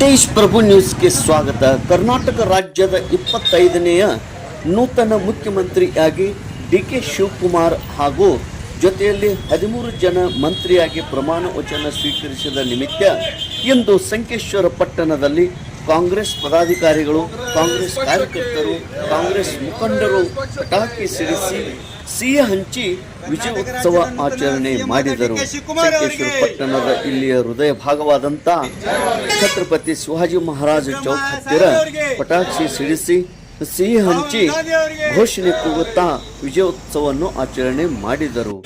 ತೇಜ್ ಪ್ರಭು ನ್ಯೂಸ್ಗೆ ಸ್ವಾಗತ. ಕರ್ನಾಟಕ ರಾಜ್ಯದ 25ನೇಯ ನೂತನ ಮುಖ್ಯಮಂತ್ರಿಯಾಗಿ ಡಿ.ಕೆ. ಶಿವಕುಮಾರ್ ಹಾಗೂ ಜೊತೆಯಲ್ಲಿ 13 ಜನ ಮಂತ್ರಿಯಾಗಿ ಪ್ರಮಾಣ ವಚನ ಸ್ವೀಕರಿಸಿದ ನಿಮಿತ್ತ ಇಂದು ಸಂಕೇಶ್ವರ ಪಟ್ಟಣದಲ್ಲಿ ಕಾಂಗ್ರೆಸ್ ಪದಾಧಿಕಾರಿಗಳು, ಕಾಂಗ್ರೆಸ್ ಕಾರ್ಯಕರ್ತರು, ಕಾಂಗ್ರೆಸ್ ಮುಖಂಡರು ಪಟಾಕಿ ಸಿಡಿಸಿ ಸಿಹಿ ಹಂಚಿ ವಿಜಯೋತ್ಸವ ಆಚರಣೆ ಮಾಡಿದರು. ಸಂಕೇಶ್ವರ ಪಟ್ಟಣದ ಇಲ್ಲಿಯ ಹೃದಯ ಭಾಗವಾದಂಥ ಛತ್ರಪತಿ ಶಿವಾಜಿ ಮಹಾರಾಜ ಚೌಕ್ ಹತ್ತಿರ ಪಟಾಕಿ ಸಿಡಿಸಿ ಸಿಹಿ ಹಂಚಿ ಘೋಷಣೆ ಕೂಗುತ್ತಾ ವಿಜಯೋತ್ಸವವನ್ನು ಆಚರಣೆ ಮಾಡಿದರು.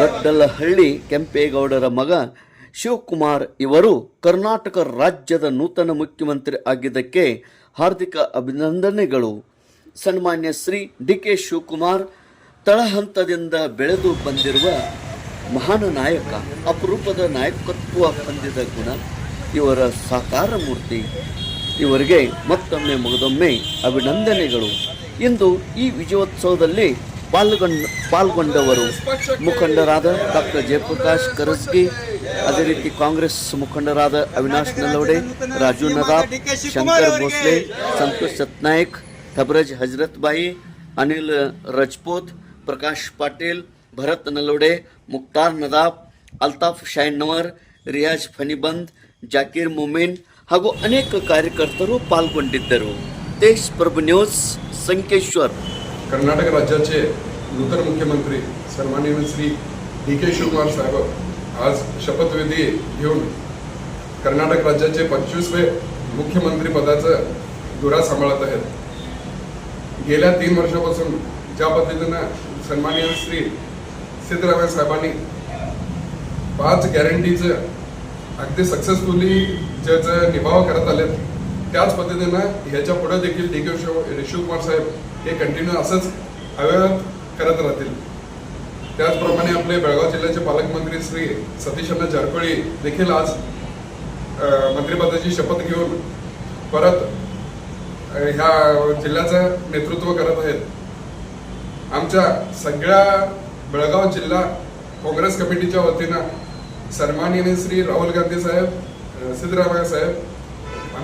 ದೊಡ್ಡಲಹಳ್ಳಿ ಕೆಂಪೇಗೌಡರ ಮಗ ಶಿವಕುಮಾರ್ ಇವರು ಕರ್ನಾಟಕ ರಾಜ್ಯದ ನೂತನ ಮುಖ್ಯಮಂತ್ರಿ ಆಗಿದ್ದಕ್ಕೆ ಹಾರ್ದಿಕ ಅಭಿನಂದನೆಗಳು. ಸನ್ಮಾನ್ಯ ಶ್ರೀ ಡಿ.ಕೆ. ಶಿವಕುಮಾರ್ ತಳಹಂತದಿಂದ ಬೆಳೆದು ಬಂದಿರುವ ಮಹಾನ್ ನಾಯಕ, ಅಪರೂಪದ ನಾಯಕತ್ವ ಹೊಂದಿದ ಗುಣ ಇವರ ಸಾಕಾರ ಮೂರ್ತಿ. ಇವರಿಗೆ ಮತ್ತೊಮ್ಮೆ ಮುಗಿದೊಮ್ಮೆ ಅಭಿನಂದನೆಗಳು. ಇಂದು ಈ ವಿಜಯೋತ್ಸವದಲ್ಲಿ ಪಾಲ್ಗೊಂಡವರು ಮುಖಂಡರಾದ ಡಾಕ್ಟರ್ ಜಯಪ್ರಕಾಶ್ ಕರಸ್ಗಿ, ಅದೇ ರೀತಿ ಕಾಂಗ್ರೆಸ್ ಮುಖಂಡರಾದ ಅವಿನಾಶ್ ನಲವಡೆ, ರಾಜು ನದಾಬ್, ಶಂಕರ್ ಭೋಸ್ಲೆ, ಸಂತೋಷ್ ಸತ್ನಾಯಕ್, ಖಬ್ರಜ್ ಹಜರತ್ ಬಾಯಿ, ಅನಿಲ್ ರಜಪೂತ್, ಪ್ರಕಾಶ್ ಪಾಟೀಲ್, ಭರತ್ ನಲವಡೆ, ಮುಕ್ತಾರ್ ನದಾಬ್, ಅಲ್ತಾಫ್ ಶೈನ್ನವರ್, ರಿಯಾಜ್ ಫನಿಬಂದ್, ಜಾಕೀರ್ ಮುಮಿನ್ ಹಾಗೂ ಅನೇಕ ಕಾರ್ಯಕರ್ತರು ಪಾಲ್ಗೊಂಡಿದ್ದರು. ತೇಜ್ प्रभू न्यूज संकेश्वर. कर्नाटक राज्याचे नूतन मुख्यमंत्री सन्माननीय श्री डी.के. शिवकुमार साहेब आज शपथविधी घेऊन कर्नाटक राज्याचे 25वे मुख्यमंत्री पदाचा धुरा सांभाळत आहेत. गेल्या 3 वर्षापासून ज्या पद्धतीनं सन्माननीय श्री सिद्धरामय्या साहेबांनी 5 गॅरंटीचं अगदी सक्सेसफुली ज्याचा निभाव करत आलेत, त्याच पद्धतीनं ह्याच्या पुढे देखील डी.के. शिवकुमार साहेब हे कंटिन्यू असंच अव्याहत करत राहतील. त्याचप्रमाणे आपले बेळगाव जिल्ह्याचे पालकमंत्री श्री सतीशअण्णा जारकिहोळी देखील आज मंत्रिपदाची शपथ घेऊन परत ह्या जिल्ह्याचं नेतृत्व करत आहेत. आमच्या सगळ्या बेळगाव जिल्हा काँग्रेस कमिटीच्या वतीनं सन्माननीय श्री राहुल गांधी साहेब, सिद्धरामय्या साहेब,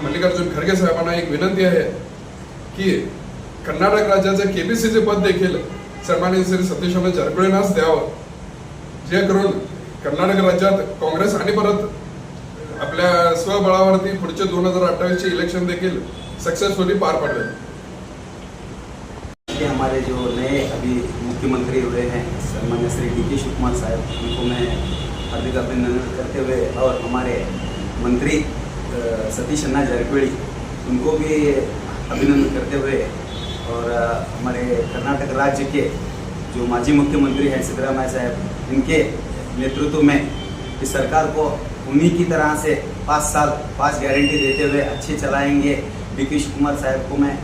मल्लिकार्जुन खरगे साहेबांना एक विनंती आहे की कर्नाटक राज्याचं केबीसीचे पद देखील सन्माननीय श्री सतीशअण्णा जारकिहोळींनाच द्यावं, जे करून कर्नाटक राज्यात काँग्रेस आणि परत आपल्या स्वबळावरती पुढचे 2028चे इलेक्शन देखील सक्सेसफुली पार पडले. हमारे जो नए अभी मुख्यमंत्री हुए हैं सन्मान्य श्री डी.के. शिवकुमार साहब, उनको मैं हार्दिक अभिनंदन करते हुए और हमारे मंत्री सतीशअण्णा जारकिहोळी उनको भी अभिनंदन करते हुए और हमारे कर्नाटक राज्य के जो माजी मुख्यमंत्री हैं सिद्धरामैया साहब, इनके नेतृत्व में इस सरकार को उन्हीं की तरह से 5 साल 5 गारंटी देते हुए अच्छे चलाएंगे. डी.के. शिवकुमार साहब को मैं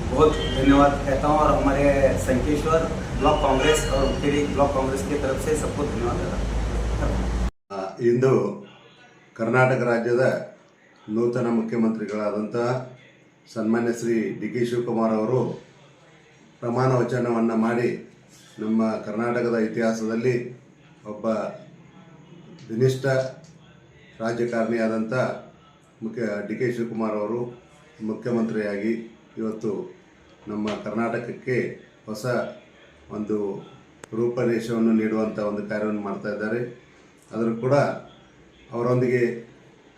बहुत धन्यवाद कहता हूँ और हमारे संकेश्वर ब्लॉक कांग्रेस और उकेरी ब्लॉक कांग्रेस की तरफ से सबको धन्यवाद देता हूँ. ಇಂದು ಕರ್ನಾಟಕ ರಾಜ್ಯದ ನೂತನ ಮುಖ್ಯಮಂತ್ರಿಗಳಾದಂಥ ಸನ್ಮಾನ್ಯ ಶ್ರೀ ಡಿ.ಕೆ. ಶಿವಕುಮಾರ್ ಅವರು ಪ್ರಮಾಣ ವಚನವನ್ನು ಮಾಡಿ ನಮ್ಮ ಕರ್ನಾಟಕದ ಇತಿಹಾಸದಲ್ಲಿ ಒಬ್ಬ ವಿನಿಷ್ಠ ರಾಜಕಾರಣಿಯಾದಂಥ ಡಿ.ಕೆ. ಶಿವಕುಮಾರ್ ಅವರು ಮುಖ್ಯಮಂತ್ರಿಯಾಗಿ ಇವತ್ತು ನಮ್ಮ ಕರ್ನಾಟಕಕ್ಕೆ ಹೊಸ ಒಂದು ರೂಪರೇಷವನ್ನು ನೀಡುವಂಥ ಒಂದು ಕಾರ್ಯವನ್ನು ಮಾಡ್ತಾ ಇದ್ದಾರೆ. ಆದರೂ ಕೂಡ ಅವರೊಂದಿಗೆ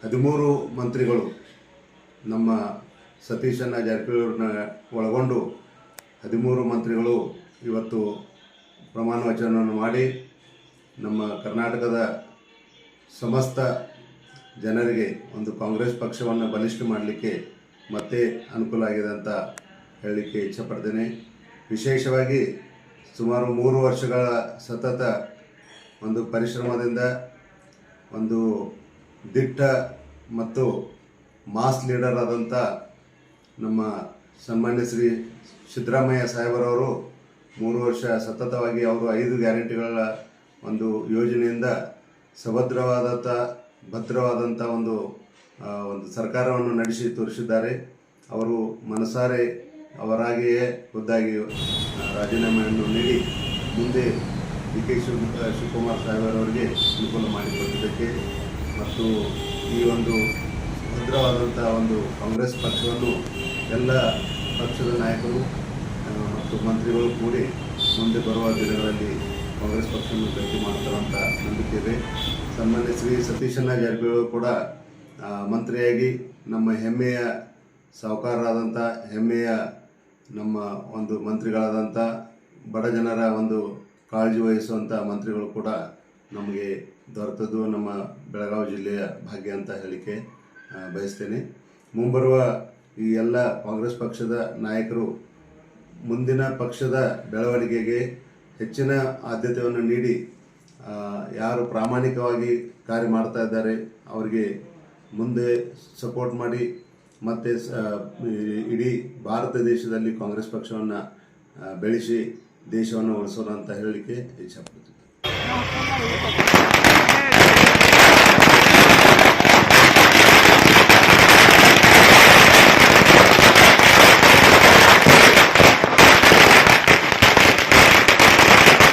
13 ಮಂತ್ರಿಗಳು ನಮ್ಮ ಸತೀಶಅಣ್ಣ ಜಾರಕಿಹೊಳಿಯವ್ರನ್ನ ಒಳಗೊಂಡು 13 ಮಂತ್ರಿಗಳು ಇವತ್ತು ಪ್ರಮಾಣ ವಚನವನ್ನು ಮಾಡಿ ನಮ್ಮ ಕರ್ನಾಟಕದ ಸಮಸ್ತ ಜನರಿಗೆ ಒಂದು ಕಾಂಗ್ರೆಸ್ ಪಕ್ಷವನ್ನು ಬಲಿಷ್ಠ ಮಾಡಲಿಕ್ಕೆ ಮತ್ತೆ ಅನುಕೂಲ ಆಗಿದೆ ಅಂತ ಹೇಳಲಿಕ್ಕೆ ಇಚ್ಛಪಡ್ತೇನೆ. ವಿಶೇಷವಾಗಿ ಸುಮಾರು 3 ವರ್ಷಗಳ ಸತತ ಒಂದು ಪರಿಶ್ರಮದಿಂದ ಒಂದು ದಿಟ್ಟ ಮತ್ತು ಮಾಸ್ ಲೀಡರ್ ಆದಂಥ ನಮ್ಮ ಸನ್ಮಾನ್ಯ ಶ್ರೀ ಸಿದ್ದರಾಮಯ್ಯ ಸಾಹೇಬರವರು 3 ವರ್ಷ ಸತತವಾಗಿ ಅವರು 5 ಗ್ಯಾರಂಟಿಗಳ ಒಂದು ಯೋಜನೆಯಿಂದ ಭದ್ರವಾದಂಥ ಒಂದು ಸರ್ಕಾರವನ್ನು ನಡೆಸಿ ತೋರಿಸಿದ್ದಾರೆ. ಅವರು ಮನಸಾರೆ ಅವರಾಗಿಯೇ ಖುದ್ದಾಗಿ ರಾಜೀನಾಮೆಯನ್ನು ನೀಡಿ ಮುಂದೆ ಡಿ.ಕೆ. ಶಿವಕುಮಾರ್ ಸಾಹೇಬರವರಿಗೆ ಅನುಕೂಲ ಮಾಡಿಕೊಟ್ಟಿದ್ದಕ್ಕೆ ಮತ್ತು ಈ ಒಂದು ಭದ್ರವಾದಂಥ ಒಂದು ಕಾಂಗ್ರೆಸ್ ಪಕ್ಷವನ್ನು ಎಲ್ಲ ಪಕ್ಷದ ನಾಯಕರು ಮತ್ತು ಮಂತ್ರಿಗಳು ಕೂಡಿ ಮುಂದೆ ಬರುವ ದಿನಗಳಲ್ಲಿ ಕಾಂಗ್ರೆಸ್ ಪಕ್ಷವನ್ನು ಭೇಟಿ ಮಾಡ್ತಾರಂತ ನಂಬಿಕೆ ಇದೆ. ಸನ್ಮಾನ್ಯ ಶ್ರೀ ಸತೀಶಣ್ಣ ಜಾರಕಿಹೊಳಿ ಕೂಡ ಮಂತ್ರಿಯಾಗಿ ನಮ್ಮ ಹೆಮ್ಮೆಯ ಸಾಹುಕಾರರಾದಂಥ ಹೆಮ್ಮೆಯ ನಮ್ಮ ಒಂದು ಮಂತ್ರಿಗಳಾದಂಥ ಬಡ ಜನರ ಒಂದು ಕಾಳಜಿ ವಹಿಸುವಂಥ ಮಂತ್ರಿಗಳು ಕೂಡ ನಮಗೆ ದೊರೆತದ್ದು ನಮ್ಮ ಬೆಳಗಾವಿ ಜಿಲ್ಲೆಯ ಭಾಗ್ಯ ಅಂತ ಹೇಳಿಕೆ ಬಯಸ್ತೇನೆ. ಮುಂಬರುವ ಈ ಎಲ್ಲ ಕಾಂಗ್ರೆಸ್ ಪಕ್ಷದ ನಾಯಕರು ಮುಂದಿನ ಪಕ್ಷದ ಬೆಳವಣಿಗೆಗೆ ಹೆಚ್ಚಿನ ಆದ್ಯತೆಯನ್ನು ನೀಡಿ ಯಾರು ಪ್ರಾಮಾಣಿಕವಾಗಿ ಕಾರ್ಯ ಮಾಡ್ತಾ ಇದ್ದಾರೆ ಅವರಿಗೆ ಮುಂದೆ ಸಪೋರ್ಟ್ ಮಾಡಿ ಮತ್ತು ಇಡೀ ಭಾರತ ದೇಶದಲ್ಲಿ ಕಾಂಗ್ರೆಸ್ ಪಕ್ಷವನ್ನು ಬೆಳೆಸಿ ದೇಶವನ್ನು ಉಳಿಸೋಣ ಅಂತ ಹೇಳಲಿಕ್ಕೆ ಇಚ್ಛೆಪಡ್ತೀನಿ.